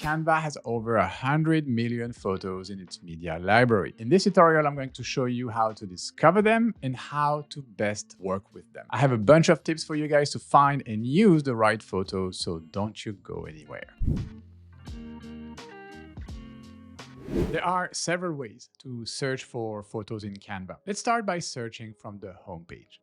Canva has over 100 million photos in its media library. In this tutorial, I'm going to show you how to discover them and how to best work with them. I have a bunch of tips for you guys to find and use the right photos, so don't you go anywhere. There are several ways to search for photos in Canva. Let's start by searching from the homepage.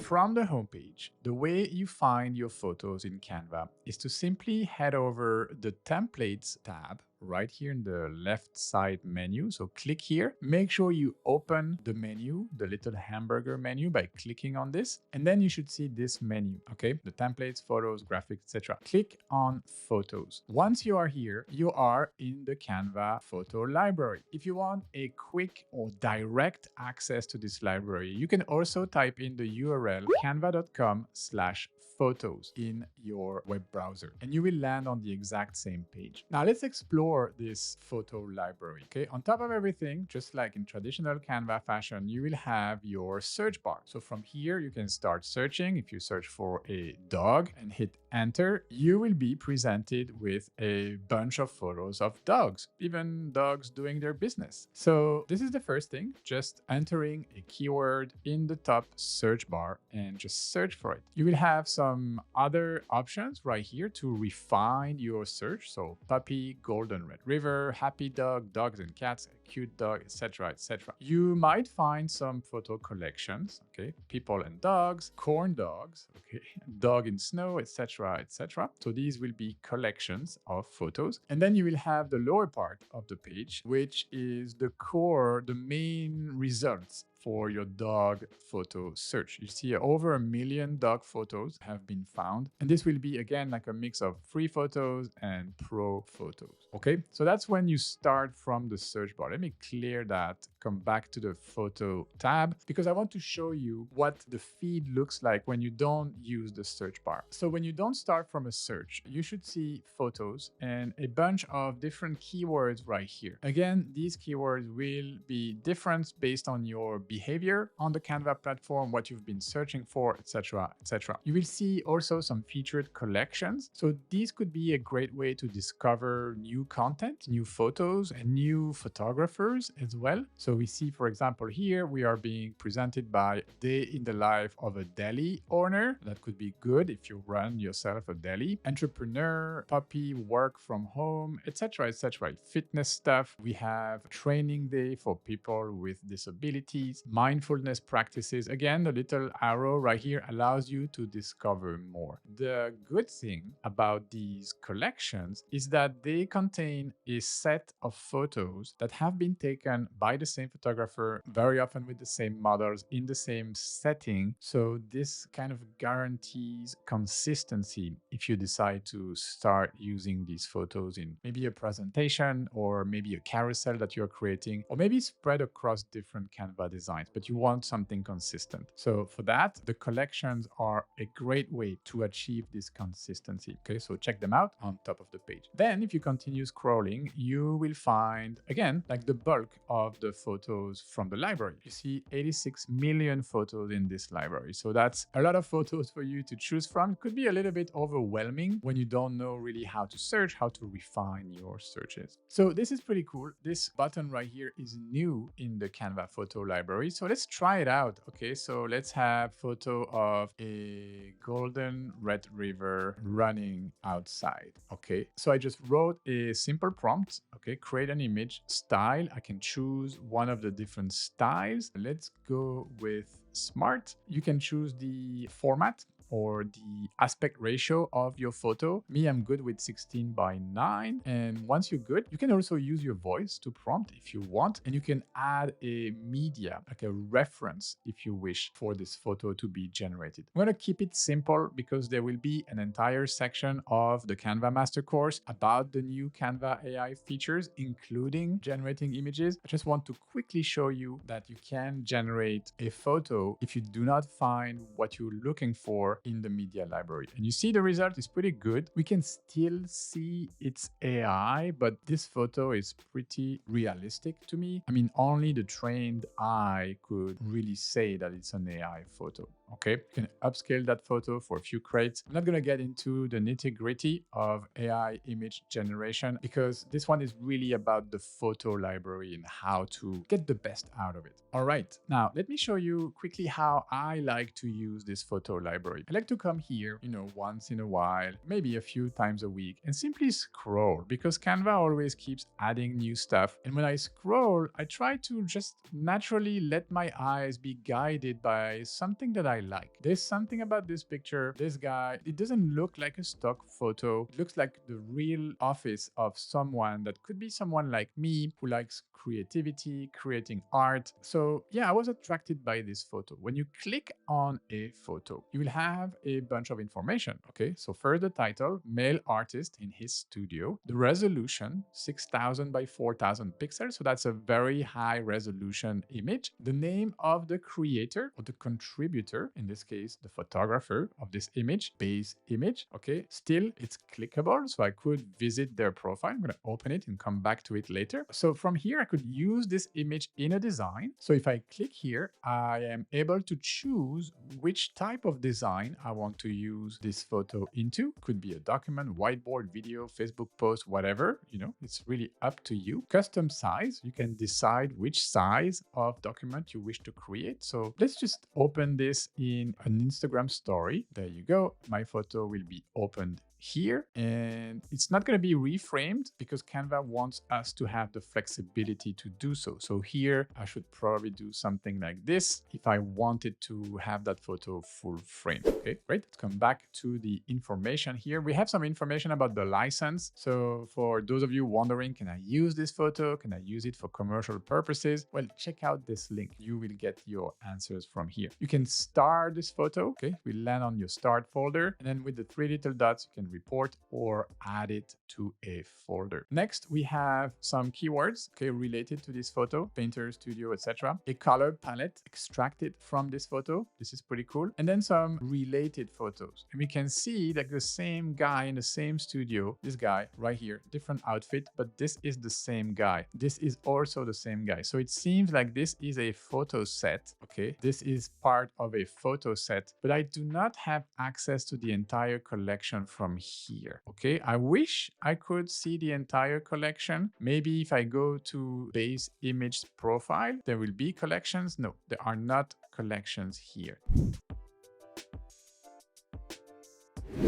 From the homepage, the way you find your photos in Canva is to simply head over the Templates tab right here in the left side menu. So click here. Make sure you open the menu, the little hamburger menu, by clicking on this. And then you should see this menu, okay? The templates, photos, graphics, etc. Click on photos. Once you are here, you are in the Canva photo library. If you want a quick or direct access to this library, you can also type in the URL canva.com/photos in your web browser, and you will land on the exact same page. Now let's explore this photo library. Okay, on top of everything, just like in traditional Canva fashion, you will have your search bar. So from here, you can start searching. If you search for a dog and hit enter, you will be presented with a bunch of photos of dogs, even dogs doing their business. So this is the first thing, just entering a keyword in the top search bar and just search for it. You will have some other options right here to refine your search. So puppy, golden retriever, happy dog, dogs and cats, a cute dog, etc., etc. You might find some photo collections, okay, people and dogs, corn dogs, okay, dog in snow, etc., etc. So these will be collections of photos. And then you will have the lower part of the page, which is the core, the main results for your dog photo search. You see over 1 million dog photos have been found. And this will be, again, like a mix of free photos and pro photos. Okay, so that's when you start from the search bar. Let me clear that, come back to the photo tab, because I want to show you what the feed looks like when you don't use the search bar. So when you don't start from a search, you should see photos and a bunch of different keywords right here. Again, these keywords will be different based on your behavior on the Canva platform, what you've been searching for, etc., etc. You will see also some featured collections. So these could be a great way to discover new content, new photos, and new photographers as well. So we see, for example, here we are being presented by a day in the life of a deli owner. That could be good if you run yourself a deli. Entrepreneur, puppy, work from home, etc., etc. Fitness stuff. We have training day for people with disabilities. Mindfulness practices. Again, the little arrow right here allows you to discover more. The good thing about these collections is that they contain a set of photos that have been taken by the same photographer, very often with the same models in the same setting. So this kind of guarantees consistency if you decide to start using these photos in maybe a presentation or maybe a carousel that you're creating, or maybe spread across different Canva designs, but you want something consistent. So for that, the collections are a great way to achieve this consistency. Okay, so check them out on top of the page. Then if you continue scrolling, you will find, again, like the bulk of the photos from the library. You see 86 million photos in this library. So that's a lot of photos for you to choose from. It could be a little bit overwhelming when you don't know really how to search, how to refine your searches. So this is pretty cool. This button right here is new in the Canva photo library. So let's try it out. Okay, so let's have photo of a golden retriever running outside. Okay, so I just wrote a simple prompt. Okay, create an image style. I can choose one of the different styles. Let's go with smart. You can choose the format or the aspect ratio of your photo. Me, I'm good with 16:9. And once you're good, you can also use your voice to prompt if you want. And you can add a media, like a reference, if you wish, for this photo to be generated. I'm going to keep it simple because there will be an entire section of the Canva Master course about the new Canva AI features, including generating images. I just want to quickly show you that you can generate a photo if you do not find what you're looking for in the media library. And you see the result is pretty good. We can still see it's AI, but this photo is pretty realistic to me. I mean, only the trained eye could really say that it's an AI photo. Okay, you can upscale that photo for a few credits. I'm not going to get into the nitty-gritty of AI image generation because this one is really about the photo library and how to get the best out of it. All right, now let me show you quickly how I like to use this photo library. I like to come here, once in a while, maybe a few times a week, and simply scroll because Canva always keeps adding new stuff. And when I scroll, I try to just naturally let my eyes be guided by something that I like. There's something about this picture, this guy, it doesn't look like a stock photo. It looks like the real office of someone that could be someone like me who likes creativity, creating art. So yeah, I was attracted by this photo. When you click on a photo, you will have a bunch of information. Okay, so first the title, male artist in his studio. The resolution, 6000 by 4000 pixels. So that's a very high resolution image. The name of the creator or the contributor, in this case, the photographer of this image, base image. Okay, still it's clickable. So I could visit their profile. I'm going to open it and come back to it later. So from here, I could use this image in a design. So if I click here, I am able to choose which type of design I want to use this photo into. Could be a document, whiteboard, video, Facebook post, whatever, it's really up to you. Custom size, you can decide which size of document you wish to create. So let's just open this in an Instagram story. There you go. My photo will be opened here, and it's not going to be reframed because Canva wants us to have the flexibility to do so. So here I should probably do something like this if I wanted to have that photo full frame. Okay, great. Let's come back to the information here. We have some information about the license. So for those of you wondering, can I use this photo? Can I use it for commercial purposes? Well, check out this link. You will get your answers from here. You can start this photo. Okay, we land on your start folder, and then with the three little dots, you can report or add it to a folder. Next, we have some keywords, okay, related to this photo, painter, studio, etc. A color palette extracted from this photo. This is pretty cool. And then some related photos. And we can see that the same guy in the same studio, this guy right here, different outfit, but this is the same guy. This is also the same guy. So it seems like this is a photo set, okay? This is part of a photo set, but I do not have access to the entire collection from here. Okay, I wish I could see the entire collection. Maybe if I go to base image profile, there will be collections. No, there are not collections here.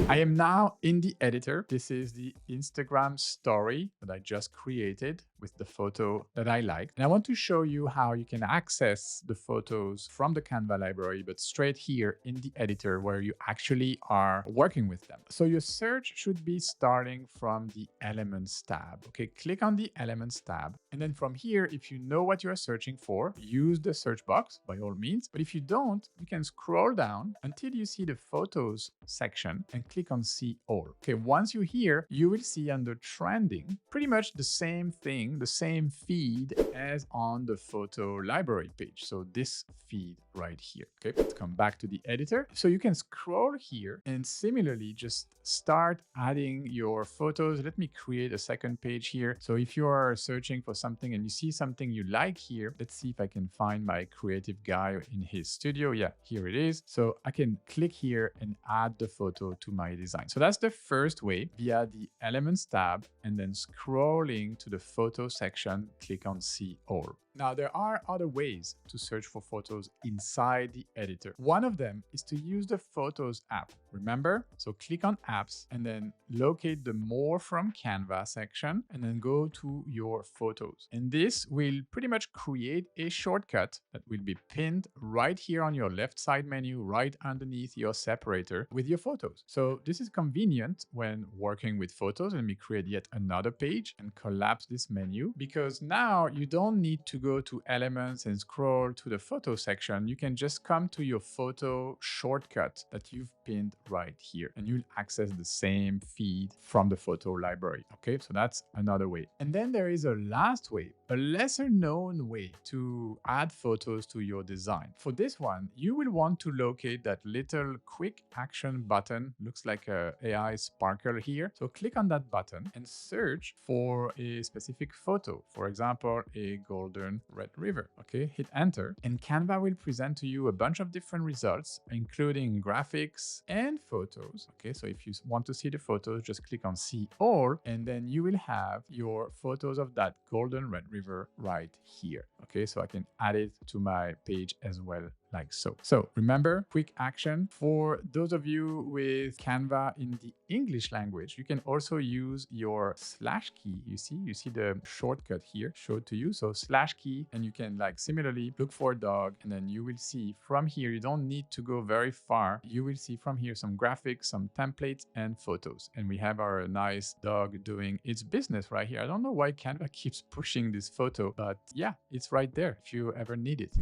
I am now in the editor. This is the Instagram story that I just created with the photo that I like. And I want to show you how you can access the photos from the Canva library, but straight here in the editor where you actually are working with them. So your search should be starting from the Elements tab. Okay, click on the Elements tab. And then from here, if you know what you're searching for, use the search box by all means. But if you don't, you can scroll down until you see the Photos section and click on See All. Okay, once you're here, you will see under Trending pretty much the same thing, the same feed as on the photo library page. So this feed right here. Okay, let's come back to the editor. So you can scroll here and similarly just start adding your photos. Let me create a second page here. So if you are searching for something and you see something you like here, let's see if I can find my creative guy in his studio. Yeah, here it is. So I can click here and add the photo to my design. So that's the first way, via the Elements tab and then scrolling to the photo section, click on See All. Now, there are other ways to search for photos inside the editor. One of them is to use the Photos app. Remember? So click on Apps and then locate the More from Canva section and then go to your photos. And this will pretty much create a shortcut that will be pinned right here on your left side menu, right underneath your separator with your photos. So this is convenient when working with photos. Let me create yet another page and collapse this menu because now you don't need to go to Elements and scroll to the photo section. You can just come to your photo shortcut that you've pinned right here and you'll access the same feed from the photo library. Okay, so that's another way. And then there is a last way a lesser known way to add photos to your design. For this one, you will want to locate that little quick action button. Looks like a AI sparkle here. So click on that button and search for a specific photo. For example, a golden red river. Okay, hit enter and Canva will present to you a bunch of different results, including graphics and photos. Okay, so if you want to see the photos, just click on see all, and then you will have your photos of that golden red river right here. Okay, so I can add it to my page as well, like so. So remember, quick action. For those of you with Canva in the English language, you can also use your slash key. You see the shortcut here showed to you. So slash key, and you can like similarly look for a dog, and then you will see from here, you don't need to go very far. You will see from here some graphics, some templates and photos. And we have our nice dog doing its business right here. I don't know why Canva keeps pushing this photo, but yeah, it's right there if you ever need it.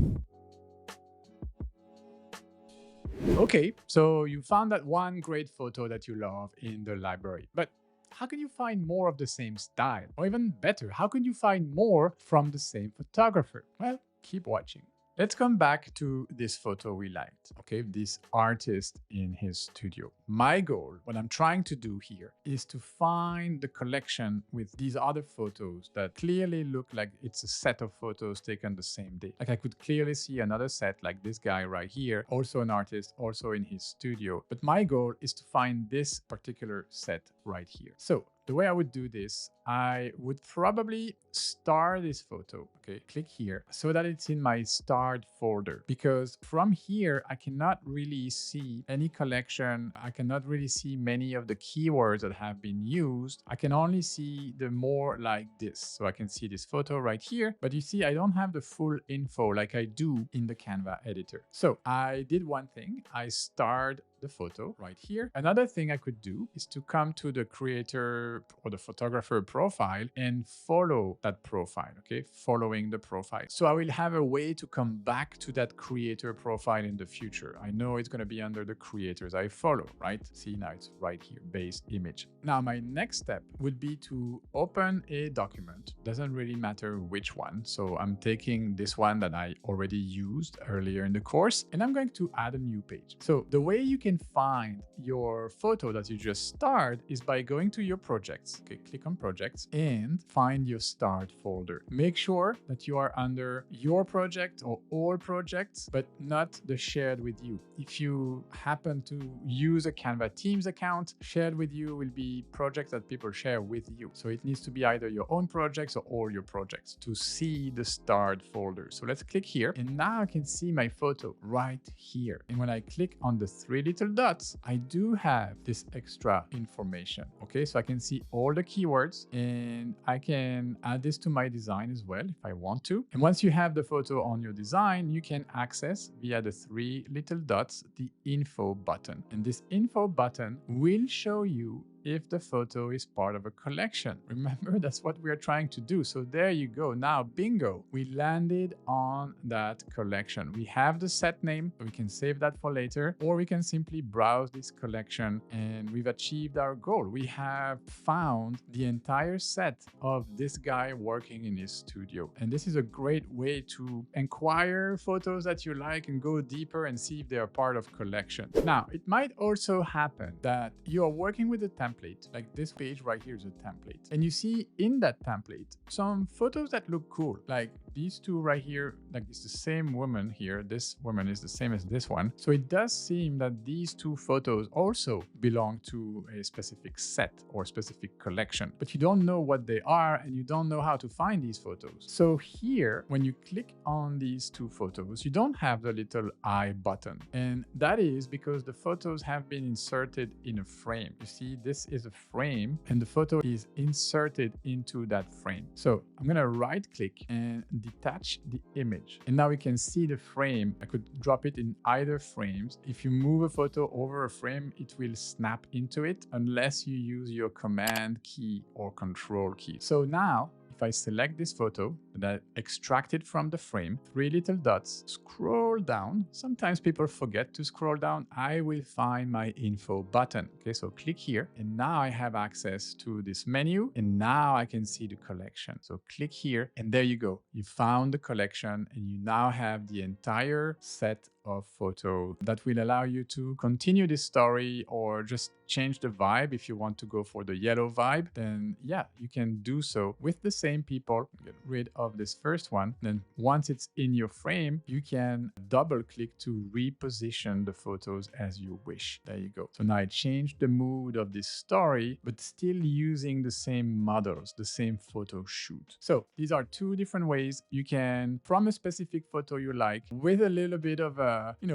Okay, so you found that one great photo that you love in the library, but how can you find more of the same style? Or even better, how can you find more from the same photographer? Well, keep watching. Let's come back to this photo we liked, okay? This artist in his studio. My goal, what I'm trying to do here, is to find the collection with these other photos that clearly look like it's a set of photos taken the same day. Like I could clearly see another set like this guy right here, also an artist, also in his studio. But my goal is to find this particular set right here. So the way I would do this, I would probably star this photo, okay? Click here so that it's in my starred folder, because from here, I cannot really see any collection. I cannot really see many of the keywords that have been used. I can only see the more like this. So I can see this photo right here, but you see, I don't have the full info like I do in the Canva editor. So I did one thing. I starred the photo right here. Another thing I could do is to come to the creator or the photographer profile and follow that profile, okay? Following the profile. So I will have a way to come back to that creator profile in the future. I know it's going to be under the creators I follow, right? See, now it's right here, base image. Now my next step would be to open a document. Doesn't really matter which one. So I'm taking this one that I already used earlier in the course, and I'm going to add a new page. So the way you can find your photo that you just starred is by going to your projects. Okay, click on projects and find your starred folder. Make sure that you are under your project or all projects, but not the shared with you. If you happen to use a Canva Teams account, shared with you will be projects that people share with you. So it needs to be either your own projects or all your projects to see the starred folder. So let's click here, and now I can see my photo right here. And when I click on the three little dots, I do have this extra information. Okay, so I can see all the keywords, and I can add this to my design as well if I want to. And once you have the photo on your design, you can access via the three little dots the info button. And this info button will show you if the photo is part of a collection. Remember, that's what we are trying to do. So there you go. Now, bingo, we landed on that collection. We have the set name, so we can save that for later, or we can simply browse this collection and we've achieved our goal. We have found the entire set of this guy working in his studio. And this is a great way to acquire photos that you like and go deeper and see if they are part of collection. Now, it might also happen that you are working with a template, like this page right here is a template. And you see in that template some photos that look cool, like these two right here, like it's the same woman here. This woman is the same as this one. So it does seem that these two photos also belong to a specific set or specific collection, but you don't know what they are and you don't know how to find these photos. So here, when you click on these two photos, you don't have the little I button. And that is because the photos have been inserted in a frame. You see, this is a frame and the photo is inserted into that frame. So I'm going to right click and detach the image. And now we can see the frame. I could drop it in either frames. If you move a photo over a frame, it will snap into it unless you use your command key or control key. So now, if if I select this photo that I extracted from the frame, 3 little dots, scroll down. Sometimes people forget to scroll down. I will find my info button. Okay, so click here, and now I have access to this menu, and now I can see the collection. So click here, and there you go. You found the collection, and you now have the entire set of photos that will allow you to continue this story or just change the vibe. If you want to go for the yellow vibe, then yeah, you can do so with the same people. Get rid of this first one. Then once it's in your frame, you can double click to reposition the photos as you wish. There you go. So now I changed the mood of this story, but still using the same models, the same photo shoot. So these are two different ways you can, from a specific photo you like, with a little bit of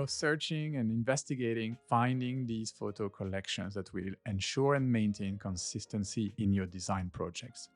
searching and investigating, finding these photo collections that will ensure and maintain consistency in your design projects.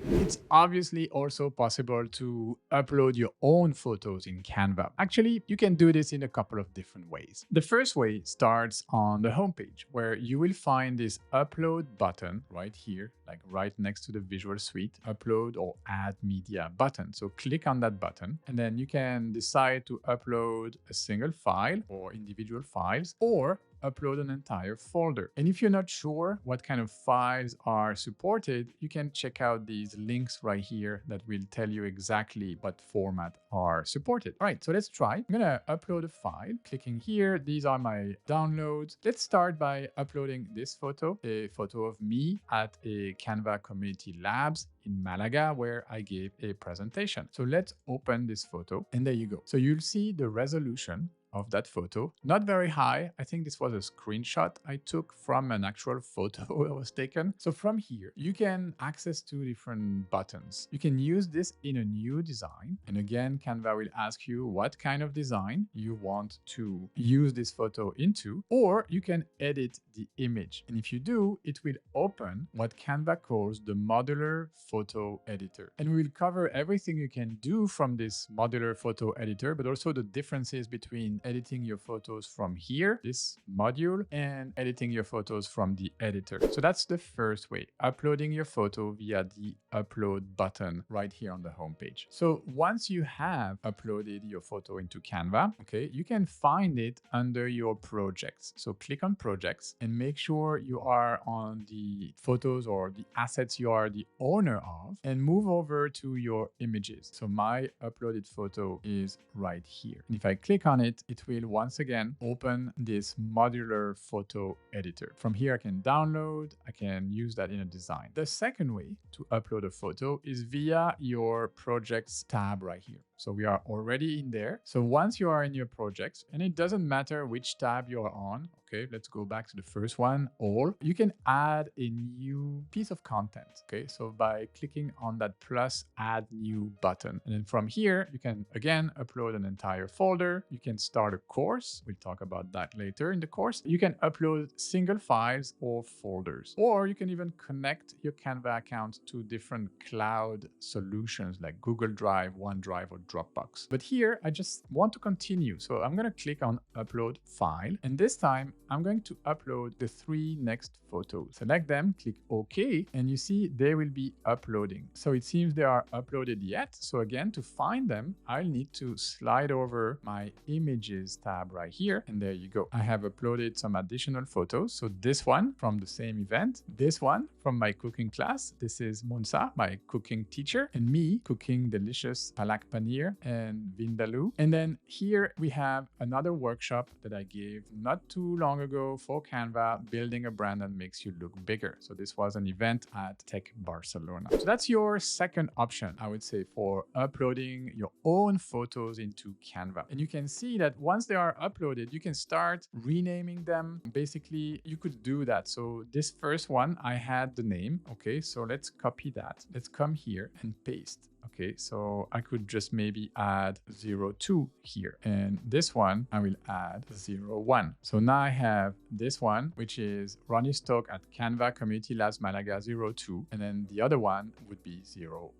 It's obviously also possible to upload your own photos in Canva. Actually, you can do this in a couple of different ways. The first way starts on the homepage, where you will find this upload button right here, like right next to the Visual Suite, upload or add media button. So click on that button, and then you can decide to upload a single file or individual files, or upload an entire folder. And if you're not sure what kind of files are supported, you can check out these links right here that will tell you exactly what format are supported. All right, so let's try. I'm gonna upload a file. Clicking here, these are my downloads. Let's start by uploading this photo, a photo of me at a Canva Community Labs in Malaga, where I gave a presentation. So let's open this photo, and there you go. So you'll see the resolution of that photo. Not very high. I think this was a screenshot I took from an actual photo that was taken. So from here, you can access two different buttons. You can use this in a new design. And again, Canva will ask you what kind of design you want to use this photo into, or you can edit the image. And if you do, it will open what Canva calls the modular photo editor. And we will cover everything you can do from this modular photo editor, but also the differences between editing your photos from here, this module, and editing your photos from the editor. So that's the first way, uploading your photo via the upload button right here on the homepage. So once you have uploaded your photo into Canva, okay, you can find it under your projects. So click on projects and make sure you are on the photos or the assets you are the owner of, and move over to your images. So my uploaded photo is right here. And if I click on it, it will once again open this modular photo editor. From here, I can download, I can use that in a design. The second way to upload a photo is via your projects tab right here. So we are already in there. So once you are in your projects, and it doesn't matter which tab you're on, okay, let's go back to the first one, all, you can add a new piece of content, okay? So by clicking on that plus add new button. And then from here, you can again upload an entire folder. You can start a course. We'll talk about that later in the course. You can upload single files or folders, or you can even connect your Canva account to different cloud solutions like Google Drive, OneDrive, or Dropbox. But here, I just want to continue. So I'm going to click on upload file. And this time I'm going to upload the 3 next photos. Select them, click OK, and you see they will be uploading. So it seems they are uploaded yet. So again, to find them, I'll need to slide over my images tab right here. And there you go. I have uploaded some additional photos. So this one from the same event, this one from my cooking class. This is Monsa, my cooking teacher, and me cooking delicious palak paneer and vindaloo. And then here we have another workshop that I gave not too long ago for Canva, building a brand that makes you look bigger. So this was an event at Tech Barcelona. So that's your second option, I would say, for uploading your own photos into Canva. And you can see that once they are uploaded, you can start renaming them. Basically, you could do that. So this first one, I had the name. Okay, so let's copy that. Let's come here and paste. Okay, so I could just maybe add 02 here. And this one, I will add 01. So now I have this one, which is Ronnie's talk at Canva Community Labs Malaga 02. And then the other one would be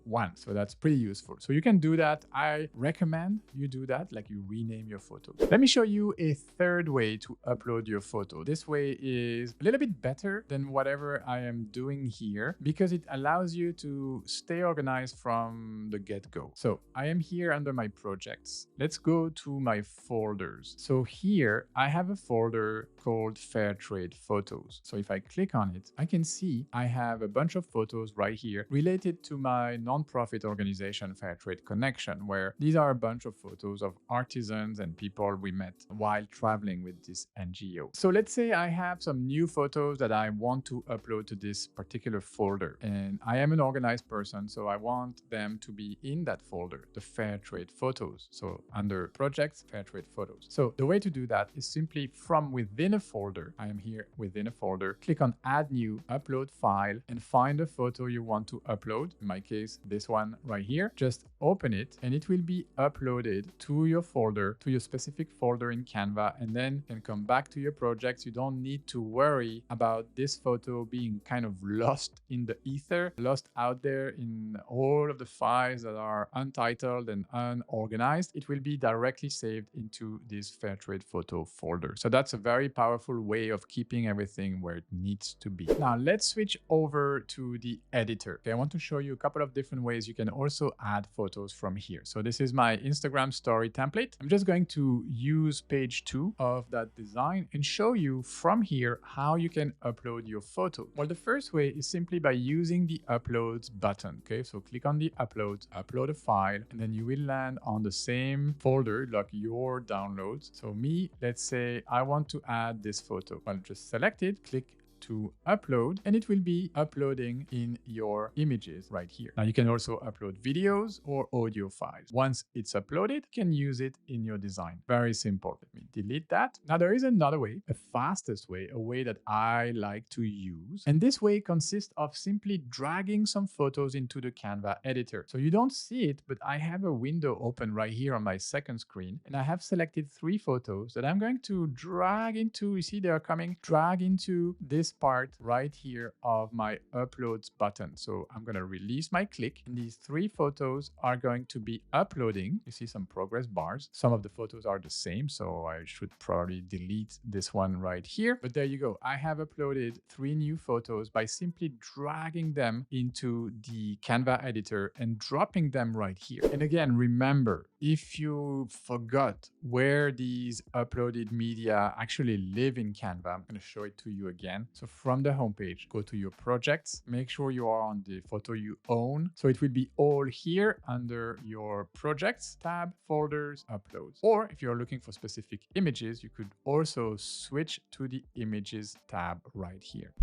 01. So that's pretty useful. So you can do that. I recommend you do that, like you rename your photo. Let me show you a third way to upload your photo. This way is a little bit better than whatever I am doing here because it allows you to stay organized from the get-go. So I am here under my projects. Let's go to my folders. So here I have a folder called Fair Trade Photos. So if I click on it, I can see I have a bunch of photos right here related to my nonprofit organization Fair Trade Connection, where these are a bunch of photos of artisans and people we met while traveling with this NGO. So let's say I have some new photos that I want to upload to this particular folder, and I am an organized person, so I want them to be in that folder, the Fair Trade Photos. So under Projects, Fair Trade Photos. So the way to do that is simply from within a folder. I am here within a folder. Click on Add New, Upload File, and find the photo you want to upload. In my case, this one right here. Just open it, and it will be uploaded to your folder, to your specific folder in Canva, and then you can come back to your projects. You don't need to worry about this photo being kind of lost in the ether, lost out there in all of the files that are untitled and unorganized. It will be directly saved into this Fairtrade photo folder. So that's a very powerful way of keeping everything where it needs to be. Now let's switch over to the editor. Okay, I want to show you a couple of different ways you can also add photos from here. So this is my Instagram story template. I'm just going to use page 2 of that design and show you from here how you can upload your photo. Well, the first way is simply by using the uploads button. Okay, so click on the uploads, upload a file, and then you will land on the same folder like your downloads. So me, let's say I want to add this photo. Well, just select it, click to upload, and it will be uploading in your images right here. Now you can also upload videos or audio files. Once it's uploaded, you can use it in your design. Very simple. Let me delete that. Now there is another way, a fastest way, a way that I like to use. And this way consists of simply dragging some photos into the Canva editor. So you don't see it, but I have a window open right here on my second screen, and I have selected 3 photos that I'm going to drag into. You see they are coming, drag into this part right here of my uploads button. So I'm going to release my click, and these 3 photos are going to be uploading. You see some progress bars. Some of the photos are the same, so I should probably delete this one right here. But there you go. I have uploaded 3 new photos by simply dragging them into the Canva editor and dropping them right here. And again, remember, if you forgot where these uploaded media actually live in Canva, I'm going to show it to you again. So from the homepage, go to your projects, make sure you are on the photo you own. So it will be all here under your projects tab, folders, uploads. Or if you're looking for specific images, you could also switch to the images tab right here.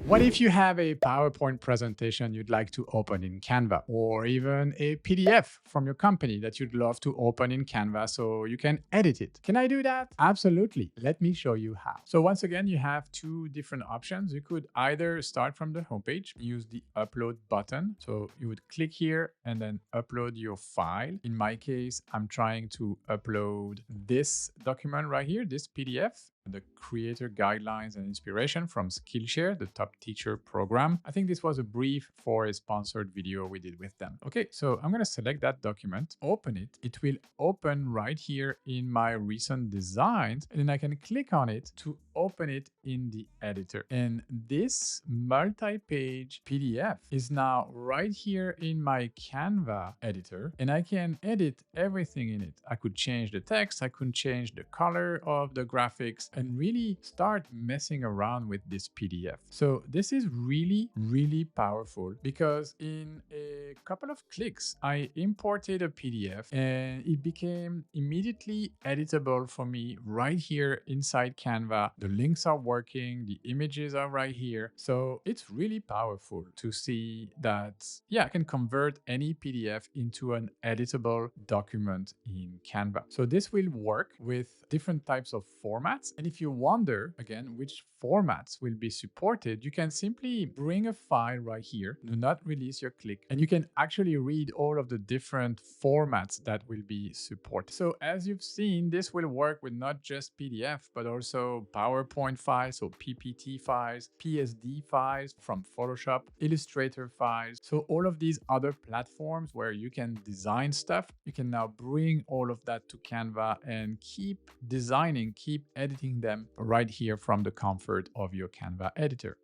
What if you have a PowerPoint presentation you'd like to open in Canva, or even a PDF from your company that you'd love to open in Canva so you can edit it? Can I do that? Absolutely. Let me show you how. So once again, you have 2 different options. You could either start from the homepage, use the upload button. So you would click here and then upload your file. In my case, I'm trying to upload this document right here, this PDF. The creator guidelines and inspiration from Skillshare, the top teacher program. I think this was a brief for a sponsored video we did with them. Okay, so I'm going to select that document, open it. It will open right here in my recent designs, and then I can click on it to open it in the editor. And this multi-page PDF is now right here in my Canva editor, and I can edit everything in it. I could change the text, I could change the color of the graphics, and really start messing around with this PDF. So this is really, really powerful because in a couple of clicks, I imported a PDF and it became immediately editable for me right here inside Canva. The links are working, the images are right here. So it's really powerful to see that, yeah, I can convert any PDF into an editable document in Canva. So this will work with different types of formats. And if you wonder, again, which formats will be supported, you can simply bring a file right here, do not release your click, and you can actually read all of the different formats that will be supported. So as you've seen, this will work with not just PDF, but also PowerPoint files, so PPT files, PSD files from Photoshop, Illustrator files. So all of these other platforms where you can design stuff, you can now bring all of that to Canva and keep designing, keep editing them right here from the comfort of your Canva editor.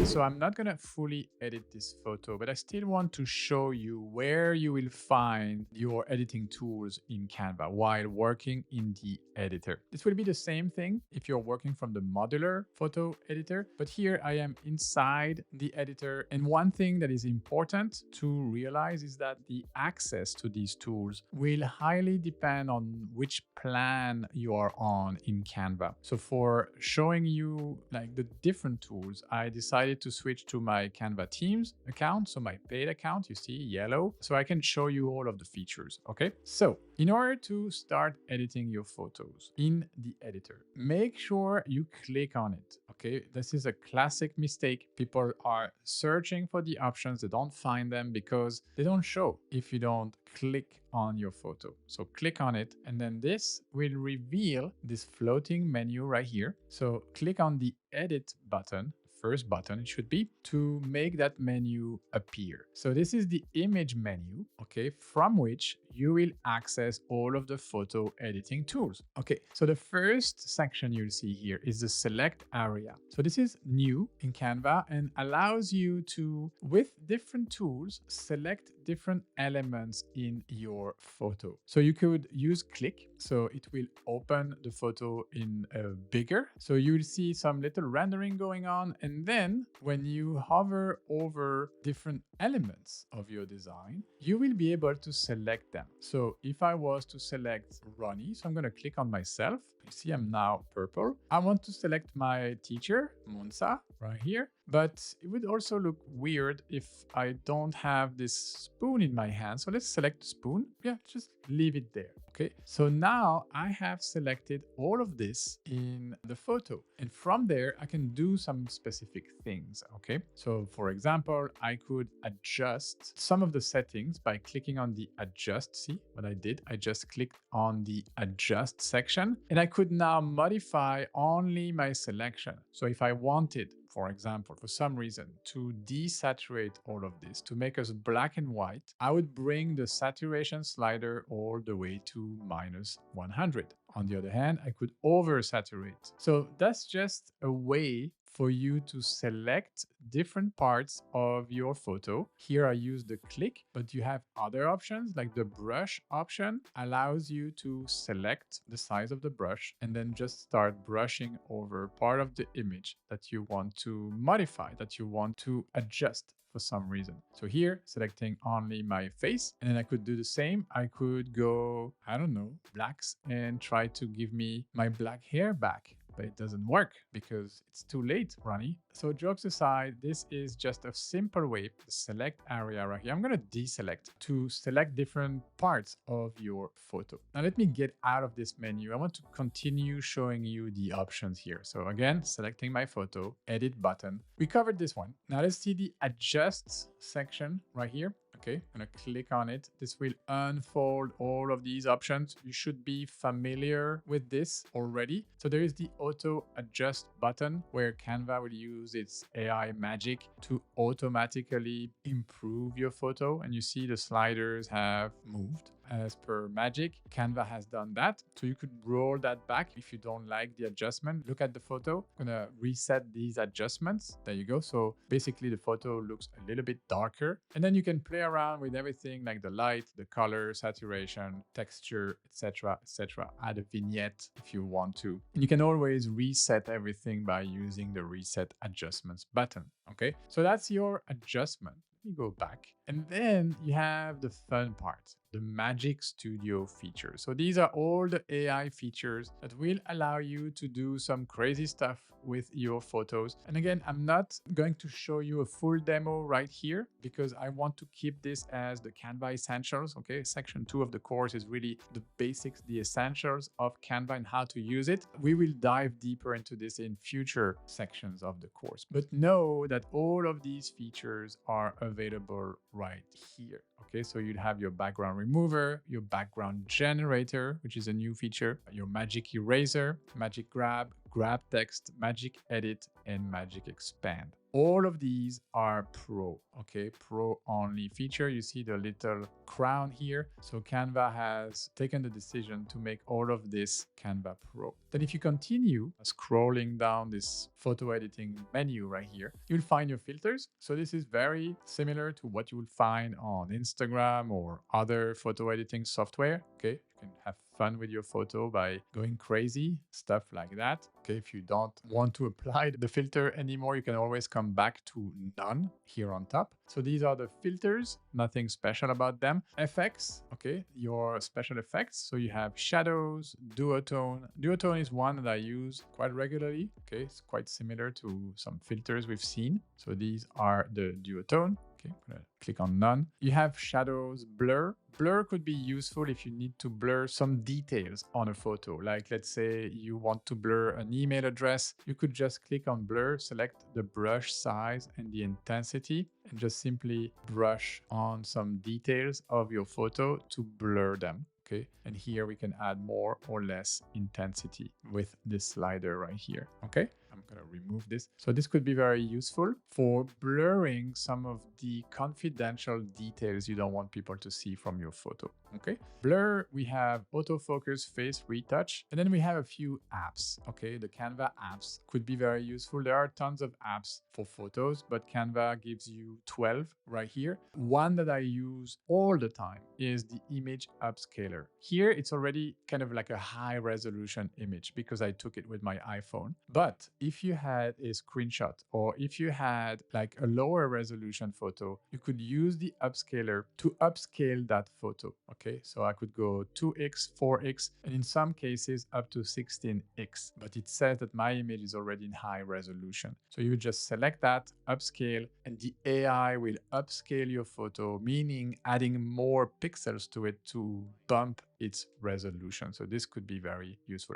So I'm not going to fully edit this photo, but I still want to show you where you will find your editing tools in Canva while working in the editor. This will be the same thing if you're working from the modular photo editor, but here I am inside the editor. And one thing that is important to realize is that the access to these tools will highly depend on which plan you are on in Canva. So for showing you like the different tools, I decided to switch to my Canva Teams account. So my paid account, you see yellow, so I can show you all of the features. Okay. So in order to start editing your photos in the editor, make sure you click on it. Okay. This is a classic mistake. People are searching for the options. They don't find them because they don't show if you don't click on your photo. So click on it, and then this will reveal this floating menu right here. So click on the edit button, first button it should be, to make that menu appear. So this is the image menu, okay, from which you will access all of the photo editing tools. Okay, so the first section you'll see here is the select area. So this is new in Canva and allows you to, with different tools, select different elements in your photo. So you could use click, so it will open the photo in bigger. So you'll see some little rendering going on. And then when you hover over different elements of your design, you will be able to select them. So if I was to select Ronnie, so I'm going to click on myself. You see I'm now purple. I want to select my teacher, Monsa, right here. But it would also look weird if I don't have this spoon in my hand. So let's select the spoon. Yeah, just leave it there. Okay, so now I have selected all of this in the photo. And from there, I can do some specific things. Okay, so for example, I could adjust some of the settings by clicking on the adjust. See what I did? I just clicked on the adjust section and I could now modify only my selection. So if I wanted, for example, for some reason, to desaturate all of this, to make us black and white, I would bring the saturation slider all the way to -100. On the other hand, I could oversaturate. So that's just a way for you to select different parts of your photo. Here I use the click, but you have other options like the brush option allows you to select the size of the brush and then just start brushing over part of the image that you want to modify, that you want to adjust for some reason. So here, selecting only my face, and then I could do the same. I could go, I don't know, blacks and try to give me my black hair back. But it doesn't work because it's too late, Ronnie. So jokes aside, this is just a simple way, the select area right here. I'm going to deselect to select different parts of your photo. Now let me get out of this menu. I want to continue showing you the options here. So again, selecting my photo, edit button. We covered this one. Now let's see the adjust section right here. Okay, I'm going to click on it. This will unfold all of these options. You should be familiar with this already. So there is the auto adjust button where Canva will use its AI magic to automatically improve your photo. And you see the sliders have moved. As per magic, Canva has done that. So you could roll that back if you don't like the adjustment. Look at the photo. I'm gonna reset these adjustments. There you go. So basically the photo looks a little bit darker. And then you can play around with everything like the light, the color, saturation, texture, etc., etc. Add a vignette if you want to. And you can always reset everything by using the reset adjustments button. Okay, so that's your adjustment. Let me go back. And then you have the fun part. the Magic Studio feature. So these are all the AI features that will allow you to do some crazy stuff with your photos. And again, I'm not going to show you a full demo right here because I want to keep this as the Canva essentials. Okay, section 2 of the course is really the basics, the essentials of Canva and how to use it. We will dive deeper into this in future sections of the course. But know that all of these features are available right here. Okay, so you'd have your background remover, your background generator, which is a new feature, your magic eraser, magic grab, grab text, magic edit, and magic expand. All of these are pro, okay? Pro only feature. You see the little crown here. So Canva has taken the decision to make all of this Canva Pro. Then if you continue scrolling down this photo editing menu right here, you'll find your filters. So this is very similar to what you will find on Instagram or other photo editing software, okay? You can have fun with your photo by going crazy, stuff like that. Okay, if you don't want to apply the filter anymore, you can always come back to none here on top. So these are the filters, nothing special about them. Effects, okay, your special effects. So you have shadows, duotone. Duotone is one that I use quite regularly. Okay, it's quite similar to some filters we've seen. So these are the duotone. Okay, I'm gonna click on none. You have shadows, blur. Blur could be useful if you need to blur some details on a photo. Like let's say you want to blur an email address. You could just click on blur, select the brush size and the intensity, and just simply brush on some details of your photo to blur them. Okay, and here we can add more or less intensity with this slider right here. Okay, I'm gonna remove this. So this could be very useful for blurring some of the confidential details you don't want people to see from your photo. Okay, blur, we have autofocus, face retouch, and then we have a few apps. Okay, the Canva apps could be very useful. There are tons of apps for photos, but Canva gives you 12 right here. One that I use all the time is the image upscaler. Here, it's already kind of like a high resolution image because I took it with my iPhone. But if you had a screenshot or if you had like a lower resolution photo, you could use the upscaler to upscale that photo. Okay, so I could go 2x, 4x, and in some cases up to 16x. But it says that my image is already in high resolution. So you just select that, upscale, and the AI will upscale your photo, meaning adding more pixels to it to bump its resolution. So this could be very useful.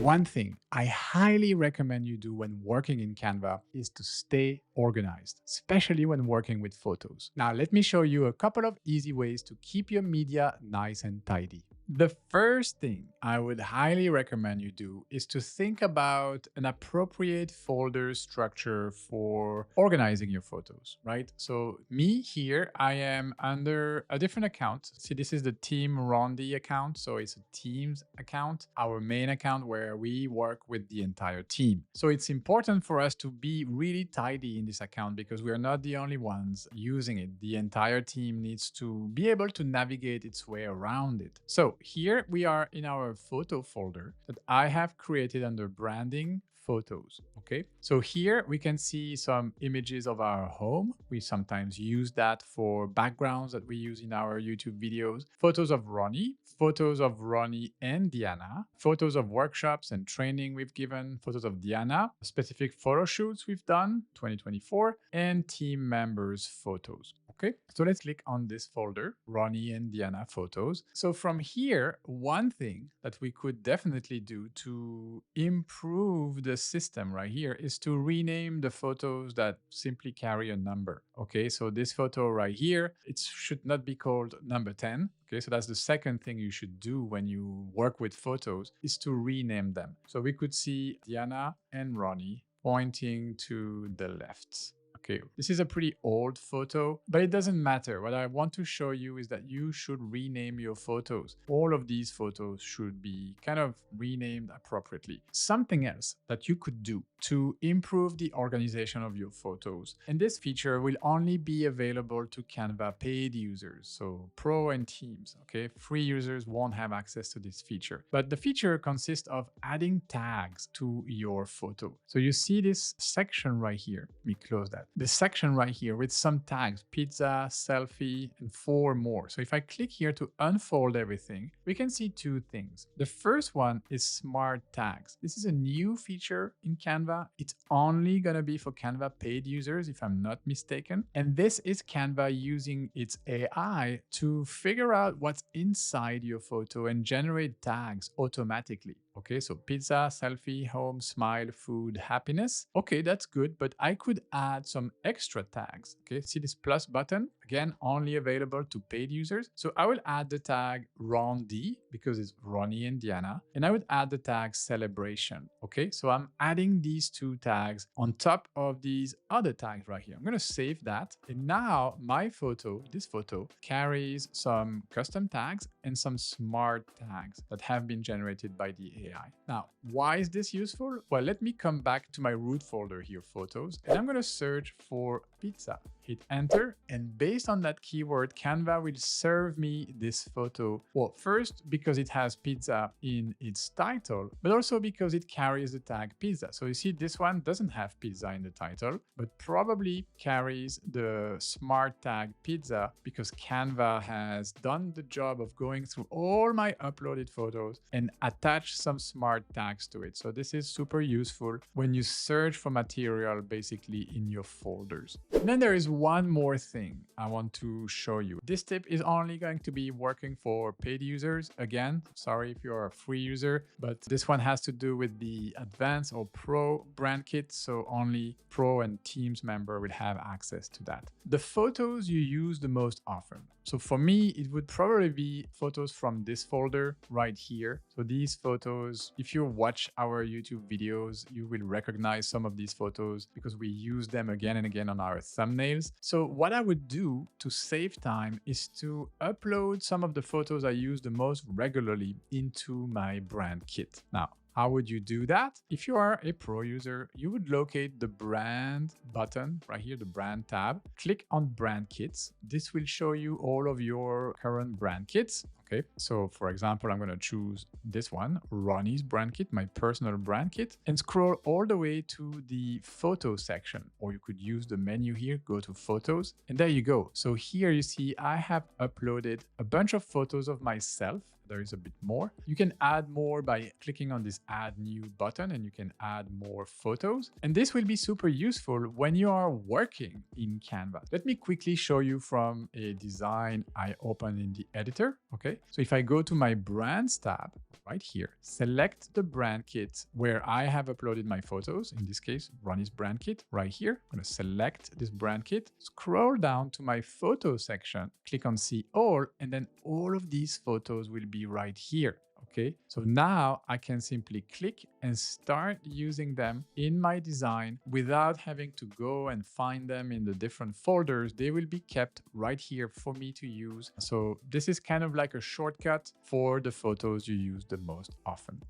One thing I highly recommend you do when working in Canva is to stay organized, especially when working with photos. Now, let me show you a couple of easy ways to keep your media nice and tidy. The first thing I would highly recommend you do is to think about an appropriate folder structure for organizing your photos, right? So me here, I am under a different account. See, this is the Team RONNY account. So it's a Teams account, our main account where we work with the entire team. So it's important for us to be really tidy in this account because we are not the only ones using it. The entire team needs to be able to navigate its way around it. So here we are in our photo folder that I have created under branding photos. Okay, so here we can see some images of our home. We sometimes use that for backgrounds that we use in our YouTube videos. Photos of Ronnie and Diana, photos of workshops and training we've given, photos of Diana, specific photo shoots we've done 2024, and team members photos. Okay, so let's click on this folder, Ronnie and Diana photos. So from here, one thing that we could definitely do to improve the system right here is to rename the photos that simply carry a number. Okay, so this photo right here, it should not be called number 10. Okay, so that's the second thing you should do when you work with photos is to rename them. So we could see Diana and Ronnie pointing to the left. Okay, this is a pretty old photo, but it doesn't matter. What I want to show you is that you should rename your photos. All of these photos should be kind of renamed appropriately. Something else that you could do to improve the organization of your photos. And this feature will only be available to Canva paid users, so pro and teams, okay? Free users won't have access to this feature. But the feature consists of adding tags to your photo. So you see this section right here. Let me close that. this section right here with some tags, pizza, selfie, and 4 more. So if I click here to unfold everything, we can see 2 things. The first one is smart tags. This is a new feature in Canva. It's only going to be for Canva paid users, if I'm not mistaken. And this is Canva using its AI to figure out what's inside your photo and generate tags automatically. Okay, so pizza, selfie, home, smile, food, happiness. Okay, that's good, but I could add some extra tags. Okay, see this plus button? Again, only available to paid users. So I will add the tag RONNY because it's Ronnie, Indiana, and I would add the tag celebration. Okay, so I'm adding these 2 tags on top of these other tags right here. I'm going to save that. And now my photo, this photo, carries some custom tags and some smart tags that have been generated by the AI. Now, why is this useful? Well, let me come back to my root folder here, photos, and I'm going to search for pizza. Hit enter, and based on that keyword, Canva will serve me this photo. Well, first because it has pizza in its title, but also because it carries the tag pizza. So you see this one doesn't have pizza in the title, but probably carries the smart tag pizza because Canva has done the job of going through all my uploaded photos and attach some smart tags to it. So this is super useful when you search for material basically in your folders. And then there is one more thing I want to show you. This tip is only going to be working for paid users. Again, sorry if you're a free user, but this one has to do with the advanced or pro brand kit. So only pro and teams member will have access to that. The photos you use the most often. So for me, it would probably be photos from this folder right here. So these photos, if you watch our YouTube videos, you will recognize some of these photos because we use them again and again on our thumbnails. So what I would do to save time is to upload some of the photos I use the most regularly into my brand kit. Now, how would you do that? If you are a pro user, you would locate the brand button right here, the brand tab. Click on brand kits. This will show you all of your current brand kits. Okay, so for example, I'm going to choose this one, Ronnie's brand kit, my personal brand kit, and scroll all the way to the photo section. Or you could use the menu here, go to photos, and there you go. So here you see I have uploaded a bunch of photos of myself. There is a bit more. You can add more by clicking on this add new button, and you can add more photos. And this will be super useful when you are working in Canva. Let me quickly show you from a design I opened in the editor. Okay, so if I go to my brands tab right here, select the brand kit where I have uploaded my photos. In this case, Ronnie's brand kit right here. I'm going to select this brand kit, scroll down to my photo section, click on see all, and then all of these photos will be right here. Okay, so now I can simply click and start using them in my design without having to go and find them in the different folders. They will be kept right here for me to use. So this is kind of like a shortcut for the photos you use the most often.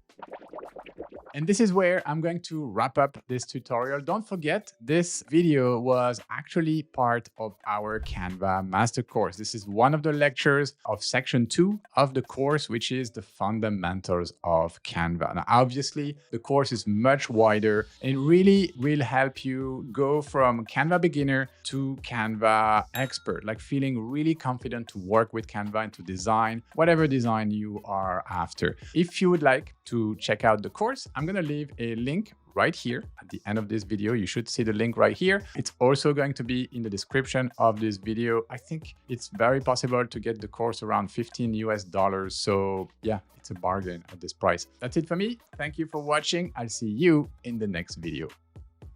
And this is where I'm going to wrap up this tutorial. Don't forget, this video was actually part of our Canva master course. This is one of the lectures of section 2 of the course, which is the fundamentals of Canva. Now, obviously, the course is much wider and really will help you go from Canva beginner to Canva expert, like feeling really confident to work with Canva and to design whatever design you are after. If you would like to check out the course, I'm going to leave a link right here at the end of this video. You should see the link right here. It's also going to be in the description of this video. I think it's very possible to get the course around $15 US. So yeah, it's a bargain at this price. That's it for me. Thank you for watching. I'll see you in the next video.